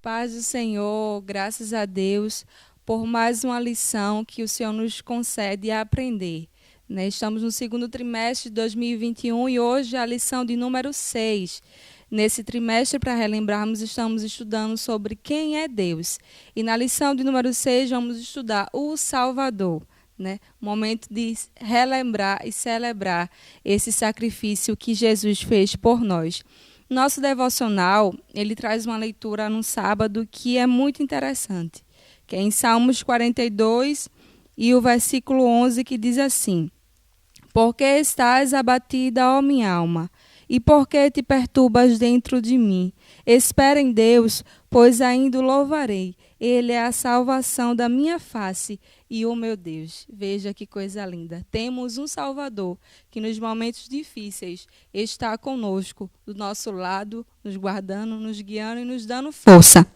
Paz do Senhor, graças a Deus por mais uma lição que o Senhor nos concede a aprender. Estamos no segundo trimestre de 2021 e hoje é a lição de número 6. Nesse trimestre, para relembrarmos, estamos estudando sobre quem é Deus. E na lição de número 6 vamos estudar o Salvador. Momento de relembrar e celebrar esse sacrifício que Jesus fez por nós. Nosso devocional, ele traz uma leitura no sábado que é muito interessante, que é em Salmos 42 e o versículo 11, que diz assim: Por que estás abatida, ó minha alma? E por que te perturbas dentro de mim? Espera em Deus, pois ainda o louvarei. Ele é a salvação da minha face e o meu Deus. Veja que coisa linda. Temos um Salvador que nos momentos difíceis está conosco, do nosso lado, nos guardando, nos guiando e nos dando força.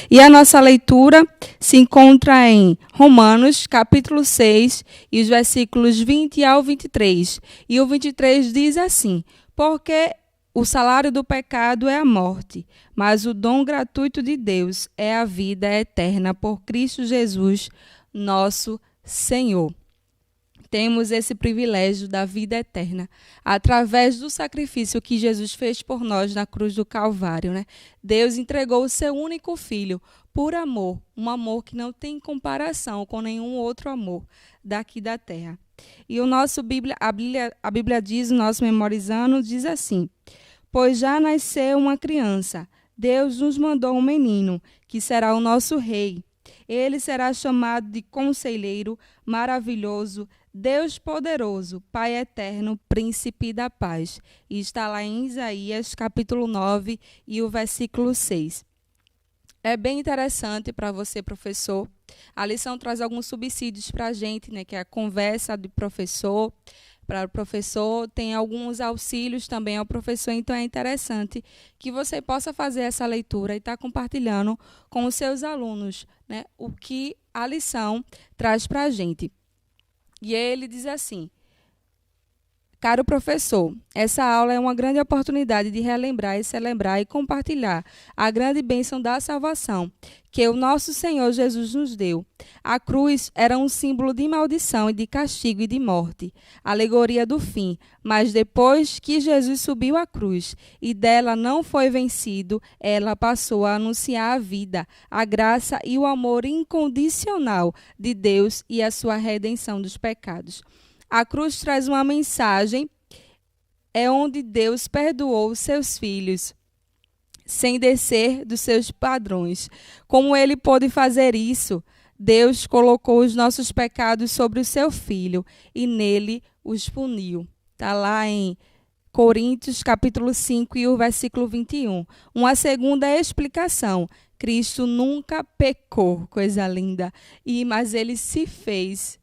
E a nossa leitura se encontra em Romanos, capítulo 6, e os versículos 20 ao 23. E o 23 diz assim: Porque o salário do pecado é a morte, mas o dom gratuito de Deus é a vida eterna por Cristo Jesus, nosso Senhor. Temos esse privilégio da vida eterna, através do sacrifício que Jesus fez por nós na cruz do Calvário. Deus entregou o seu único filho por amor, um amor que não tem comparação com nenhum outro amor daqui da terra. E a Bíblia diz, nós memorizando, diz assim: Pois já nasceu uma criança, Deus nos mandou um menino, que será o nosso rei. Ele será chamado de Conselheiro, Maravilhoso, Deus Poderoso, Pai Eterno, Príncipe da Paz. E está lá em Isaías, capítulo 9, e o versículo 6. É bem interessante para você, professor. A lição traz alguns subsídios para a gente, que é a conversa de professor. Para o professor, tem alguns auxílios também ao professor, então é interessante que você possa fazer essa leitura e estar compartilhando com os seus alunos, o que a lição traz para a gente. E ele diz assim: Caro professor, essa aula é uma grande oportunidade de relembrar e celebrar e compartilhar a grande bênção da salvação que o nosso Senhor Jesus nos deu. A cruz era um símbolo de maldição e de castigo e de morte, alegoria do fim, mas depois que Jesus subiu à cruz e dela não foi vencido, ela passou a anunciar a vida, a graça e o amor incondicional de Deus e a sua redenção dos pecados. A cruz traz uma mensagem, é onde Deus perdoou os seus filhos, sem descer dos seus padrões. Como ele pôde fazer isso? Deus colocou os nossos pecados sobre o seu Filho e nele os puniu. Está lá em Coríntios, capítulo 5, e o versículo 21. Uma segunda explicação: Cristo nunca pecou, coisa linda, mas ele se fez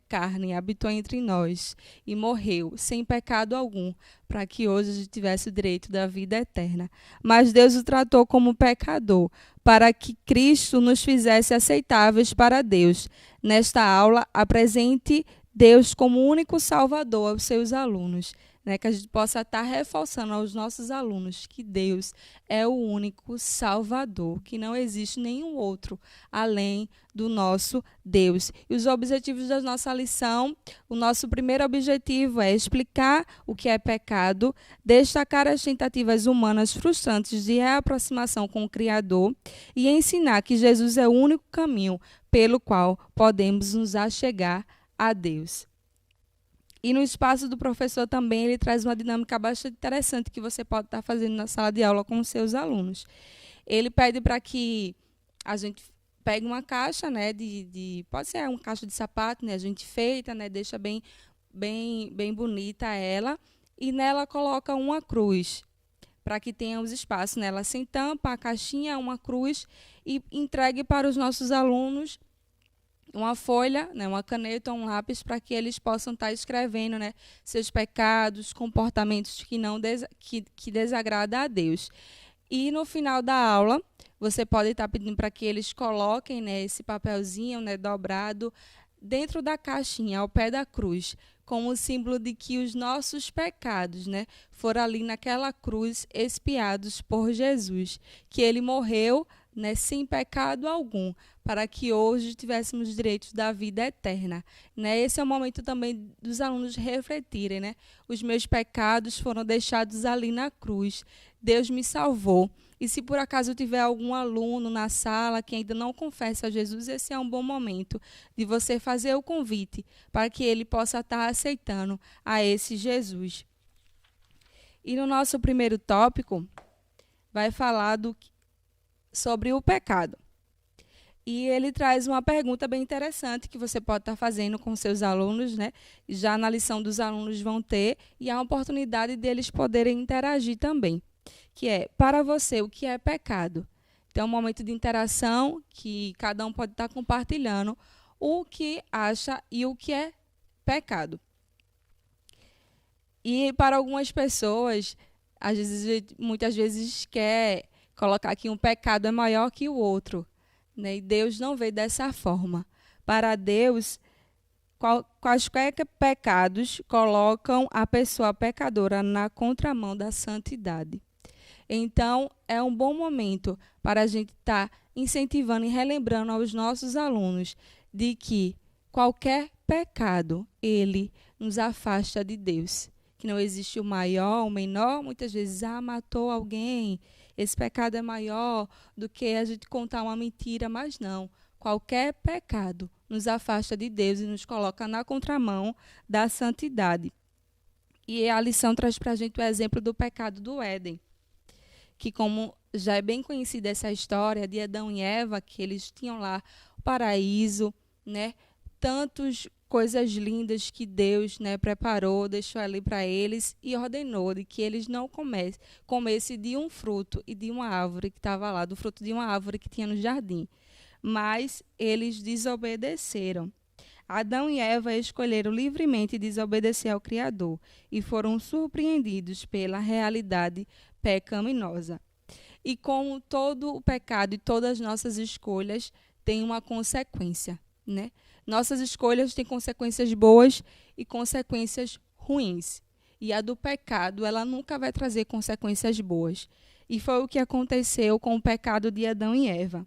carne, habitou entre nós e morreu sem pecado algum, para que hoje a gente tivesse o direito da vida eterna. Mas Deus o tratou como pecador, para que Cristo nos fizesse aceitáveis para Deus. Nesta aula, apresente Deus como único Salvador aos seus alunos. Que a gente possa estar reforçando aos nossos alunos que Deus é o único Salvador, que não existe nenhum outro além do nosso Deus. E os objetivos da nossa lição: o nosso primeiro objetivo é explicar o que é pecado, destacar as tentativas humanas frustrantes de reaproximação com o Criador e ensinar que Jesus é o único caminho pelo qual podemos nos achegar a Deus. E no espaço do professor também, ele traz uma dinâmica bastante interessante que você pode estar fazendo na sala de aula com os seus alunos. Ele pede para que a gente pegue uma caixa, pode ser uma caixa de sapato, a gente feita, deixa bem bonita ela, e nela coloca uma cruz, para que tenha os espaços nela sem tampa, a caixinha, uma cruz, e entregue para os nossos alunos uma folha, uma caneta, um lápis, para que eles possam estar escrevendo seus pecados, comportamentos que desagradam a Deus. E no final da aula, você pode estar pedindo para que eles coloquem esse papelzinho dobrado dentro da caixinha, ao pé da cruz, como símbolo de que os nossos pecados foram ali naquela cruz expiados por Jesus, que ele morreu né, sem pecado algum, para que hoje tivéssemos direitos da vida eterna. Né? Esse é o momento também dos alunos refletirem. Né? Os meus pecados foram deixados ali na cruz. Deus me salvou. E se por acaso tiver algum aluno na sala que ainda não confessa a Jesus, esse é um bom momento de você fazer o convite para que ele possa estar aceitando a esse Jesus. E no nosso primeiro tópico, vai falar sobre o pecado. E ele traz uma pergunta bem interessante que você pode estar fazendo com seus alunos, né? Já na lição dos alunos vão ter, e há uma oportunidade deles poderem interagir também, que é, para você, o que é pecado? Então, é um momento de interação que cada um pode estar compartilhando o que acha e o que é pecado. E para algumas pessoas, muitas vezes quer colocar que um pecado é maior que o outro, né? E Deus não vê dessa forma. Para Deus, quaisquer pecados colocam a pessoa pecadora na contramão da santidade. Então, é um bom momento para a gente estar incentivando e relembrando aos nossos alunos de que qualquer pecado, ele nos afasta de Deus. Que não existe o maior, o menor, muitas vezes, matou alguém, esse pecado é maior do que a gente contar uma mentira, mas não. Qualquer pecado nos afasta de Deus e nos coloca na contramão da santidade. E a lição traz para a gente o exemplo do pecado do Éden, que como já é bem conhecida essa história de Adão e Eva, que eles tinham lá o paraíso, né? Tantas coisas lindas que Deus, né, preparou, deixou ali para eles e ordenou de que eles não comessem de um fruto e de uma árvore que estava lá, do fruto de uma árvore que tinha no jardim. Mas eles desobedeceram. Adão e Eva escolheram livremente desobedecer ao Criador e foram surpreendidos pela realidade pecaminosa. E como todo o pecado e todas as nossas escolhas têm uma consequência, né? Nossas escolhas têm consequências boas e consequências ruins. E a do pecado, ela nunca vai trazer consequências boas. E foi o que aconteceu com o pecado de Adão e Eva.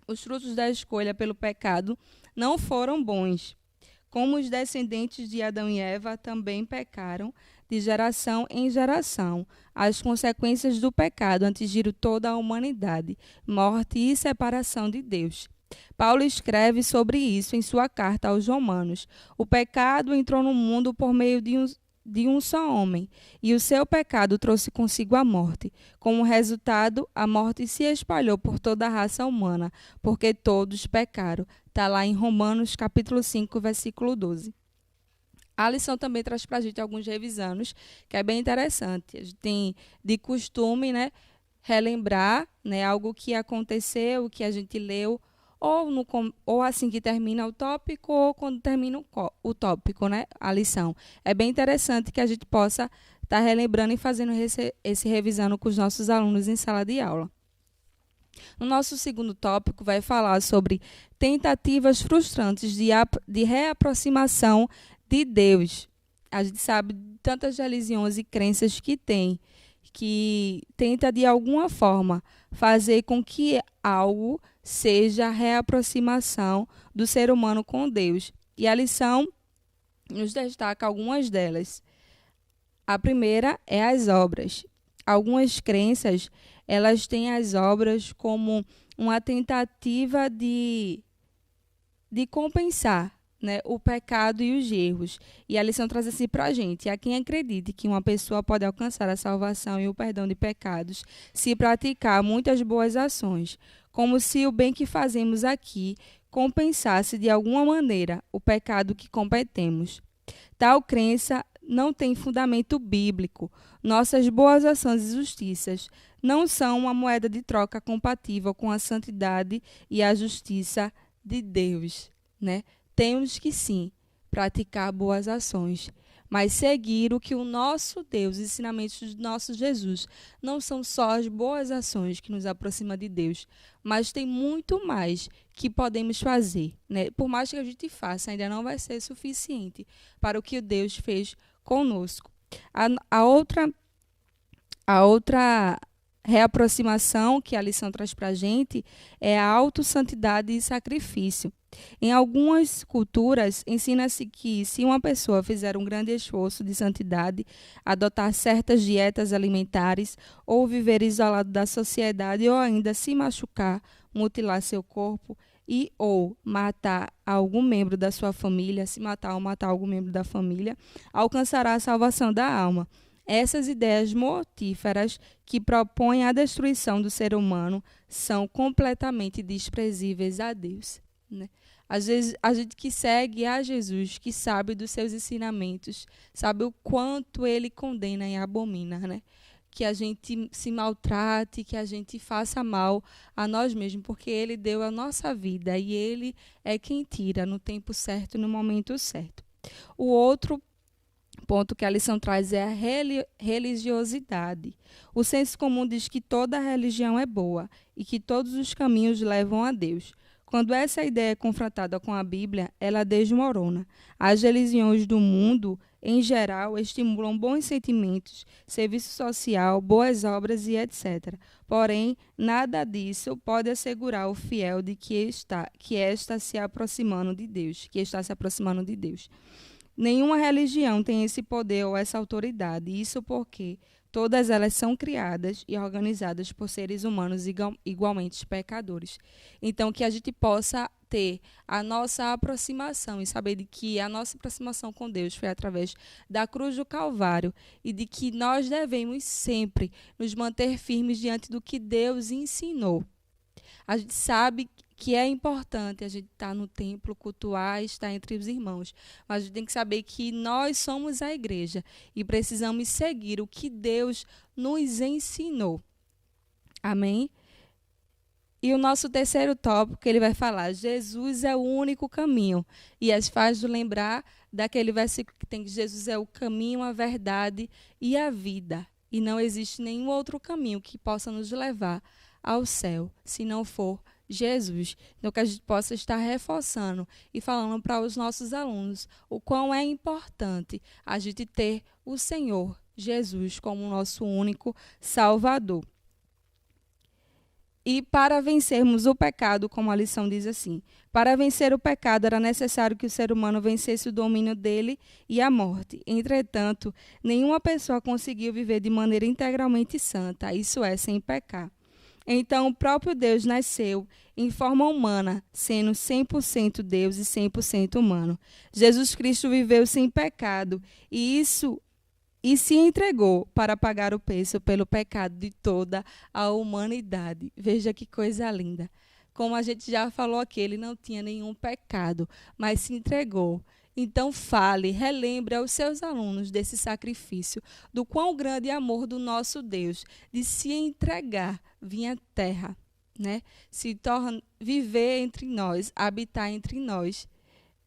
Os frutos da escolha pelo pecado não foram bons. Como os descendentes de Adão e Eva também pecaram de geração em geração. As consequências do pecado atingiram toda a humanidade, morte e separação de Deus. Paulo escreve sobre isso em sua carta aos Romanos. O pecado entrou no mundo por meio de um só homem, e o seu pecado trouxe consigo a morte. Como resultado, a morte se espalhou por toda a raça humana, porque todos pecaram. Está lá em Romanos, capítulo 5, versículo 12. A lição também traz para a gente alguns revisanos, que é bem interessante. A gente tem de costume, né, relembrar, né, algo que aconteceu, que a gente leu, ou assim que termina o tópico, ou quando termina o tópico, né, a lição. É bem interessante que a gente possa estar relembrando e fazendo esse revisando com os nossos alunos em sala de aula. No nosso segundo tópico, vai falar sobre tentativas frustrantes de reaproximação de Deus. A gente sabe de tantas religiões e crenças que tenta de alguma forma fazer com que algo seja a reaproximação do ser humano com Deus. E a lição nos destaca algumas delas. A primeira é as obras. Algumas crenças, elas têm as obras como uma tentativa de compensar, né, o pecado e os erros. E a lição traz assim para a gente: há quem acredite que uma pessoa pode alcançar a salvação e o perdão de pecados se praticar muitas boas ações, como se o bem que fazemos aqui compensasse de alguma maneira o pecado que cometemos. Tal crença não tem fundamento bíblico. Nossas boas ações e justiças não são uma moeda de troca compatível com a santidade e a justiça de Deus, né? Temos que sim praticar boas ações, mas seguir o que o nosso Deus, os ensinamentos do nosso Jesus, não são só as boas ações que nos aproximam de Deus, mas tem muito mais que podemos fazer, né? Por mais que a gente faça, ainda não vai ser suficiente para o que Deus fez conosco. A outra reaproximação que a lição traz para a gente é a autossantidade e sacrifício. Em algumas culturas, ensina-se que se uma pessoa fizer um grande esforço de santidade, adotar certas dietas alimentares, ou viver isolado da sociedade, ou ainda se machucar, mutilar seu corpo e ou matar algum membro da sua família, se matar ou matar algum membro da família, alcançará a salvação da alma. Essas ideias mortíferas que propõem a destruição do ser humano são completamente desprezíveis a Deus, né? Às vezes, a gente que segue a Jesus, que sabe dos seus ensinamentos, sabe o quanto ele condena e abomina, né? Que a gente se maltrate, que a gente faça mal a nós mesmos, porque ele deu a nossa vida e ele é quem tira no tempo certo, no momento certo. O outro ponto que a lição traz é a religiosidade. O senso comum diz que toda religião é boa e que todos os caminhos levam a Deus. Quando essa ideia é confrontada com a Bíblia, ela desmorona. As religiões do mundo, em geral, estimulam bons sentimentos, serviço social, boas obras e etc. Porém, nada disso pode assegurar o fiel de que está se aproximando de Deus, que está se aproximando de Deus. Nenhuma religião tem esse poder ou essa autoridade, isso porque todas elas são criadas e organizadas por seres humanos igualmente pecadores. Então, que a gente possa ter a nossa aproximação e saber de que a nossa aproximação com Deus foi através da cruz do Calvário e de que nós devemos sempre nos manter firmes diante do que Deus ensinou. A gente sabe que é importante a gente estar no templo, cultuar, estar entre os irmãos. Mas a gente tem que saber que nós somos a igreja e precisamos seguir o que Deus nos ensinou. Amém? E o nosso terceiro tópico, ele vai falar, Jesus é o único caminho. E as faz lembrar daquele versículo que tem que Jesus é o caminho, a verdade e a vida. E não existe nenhum outro caminho que possa nos levar ao céu, se não for Jesus. Então, que a gente possa estar reforçando e falando para os nossos alunos o quão é importante a gente ter o Senhor Jesus como nosso único Salvador. E para vencermos o pecado, como a lição diz assim, para vencer o pecado era necessário que o ser humano vencesse o domínio dele e a morte. Entretanto, nenhuma pessoa conseguiu viver de maneira integralmente santa, isso é, sem pecar. Então, o próprio Deus nasceu em forma humana, sendo 100% Deus e 100% humano. Jesus Cristo viveu sem pecado e se entregou para pagar o preço pelo pecado de toda a humanidade. Veja que coisa linda. Como a gente já falou aqui, ele não tinha nenhum pecado, mas se entregou. Então fale, relembre aos seus alunos desse sacrifício, do quão grande amor do nosso Deus, de se entregar, vir à terra, né? Viver entre nós, habitar entre nós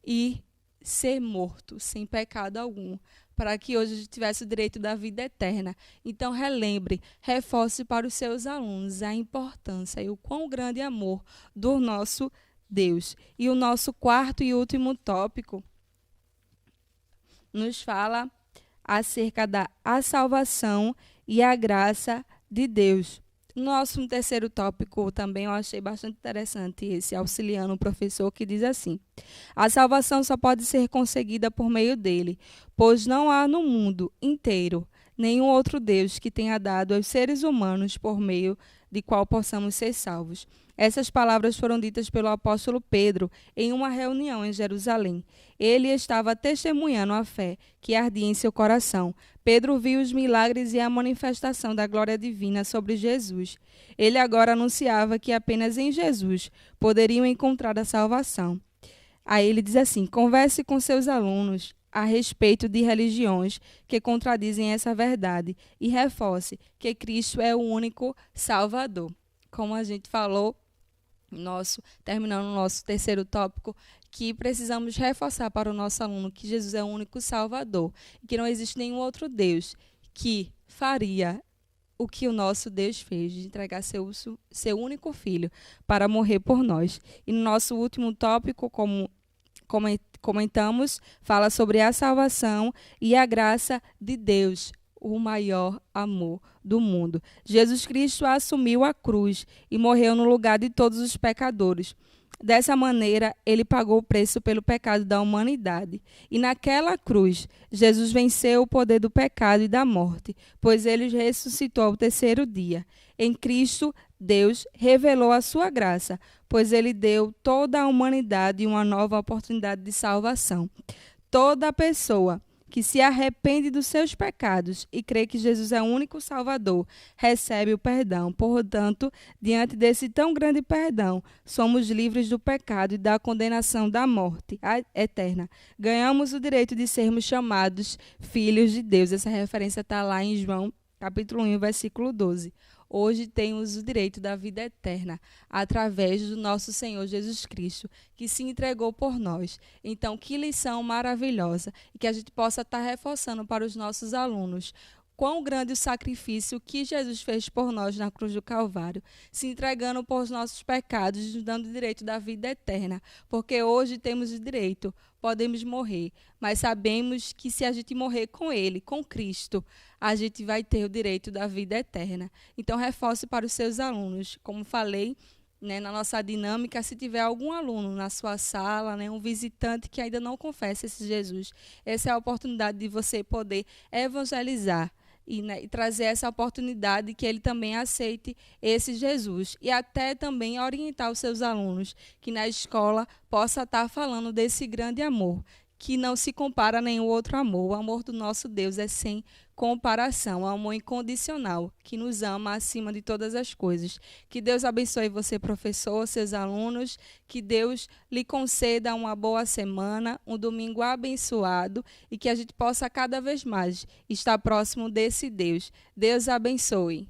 e ser morto sem pecado algum, para que hoje a gente tivesse o direito da vida eterna. Então relembre, reforce para os seus alunos a importância e o quão grande amor do nosso Deus. E o nosso quarto e último tópico nos fala acerca da salvação e a graça de Deus. Nosso terceiro tópico também eu achei bastante interessante, esse auxiliando o professor, que diz assim: a salvação só pode ser conseguida por meio dele, pois não há no mundo inteiro nenhum outro Deus que tenha dado aos seres humanos por meio de qual possamos ser salvos. Essas palavras foram ditas pelo apóstolo Pedro em uma reunião em Jerusalém. Ele estava testemunhando a fé que ardia em seu coração. Pedro viu os milagres e a manifestação da glória divina sobre Jesus. Ele agora anunciava que apenas em Jesus poderiam encontrar a salvação. Aí ele diz assim: converse com seus alunos a respeito de religiões que contradizem essa verdade e reforce que Cristo é o único Salvador. Como a gente falou, terminando o nosso terceiro tópico, que precisamos reforçar para o nosso aluno que Jesus é o único Salvador e que não existe nenhum outro Deus que faria o que o nosso Deus fez, de entregar seu único filho para morrer por nós. E no nosso último tópico, como comentamos, fala sobre a salvação e a graça de Deus. o maior amor do mundo. Jesus Cristo assumiu a cruz e morreu no lugar de todos os pecadores. Dessa maneira, ele pagou o preço pelo pecado da humanidade. E naquela cruz, Jesus venceu o poder do pecado e da morte, pois ele ressuscitou ao terceiro dia. Em Cristo, Deus revelou a sua graça, pois ele deu toda a humanidade uma nova oportunidade de salvação. Toda pessoa que se arrepende dos seus pecados e crê que Jesus é o único Salvador, recebe o perdão. Portanto, diante desse tão grande perdão, somos livres do pecado e da condenação da morte eterna. Ganhamos o direito de sermos chamados filhos de Deus. Essa referência está lá em João, capítulo 1, versículo 12. Hoje temos o direito da vida eterna, através do nosso Senhor Jesus Cristo, que se entregou por nós. Então, que lição maravilhosa, e que a gente possa estar reforçando para os nossos alunos. Quão grande o sacrifício que Jesus fez por nós na cruz do Calvário, se entregando por nossos pecados, nos dando o direito da vida eterna. Porque hoje temos o direito, podemos morrer, mas sabemos que se a gente morrer com Ele, com Cristo, a gente vai ter o direito da vida eterna. Então, reforce para os seus alunos. Como falei, na nossa dinâmica, se tiver algum aluno na sua sala, um visitante que ainda não confessa esse Jesus, essa é a oportunidade de você poder evangelizar e trazer essa oportunidade que ele também aceite esse Jesus. E até também orientar os seus alunos que na escola possa estar falando desse grande amor, que não se compara a nenhum outro amor. O amor do nosso Deus é sem comparação, é um amor incondicional, que nos ama acima de todas as coisas. Que Deus abençoe você, professor, seus alunos, que Deus lhe conceda uma boa semana, um domingo abençoado e que a gente possa cada vez mais estar próximo desse Deus. Deus abençoe.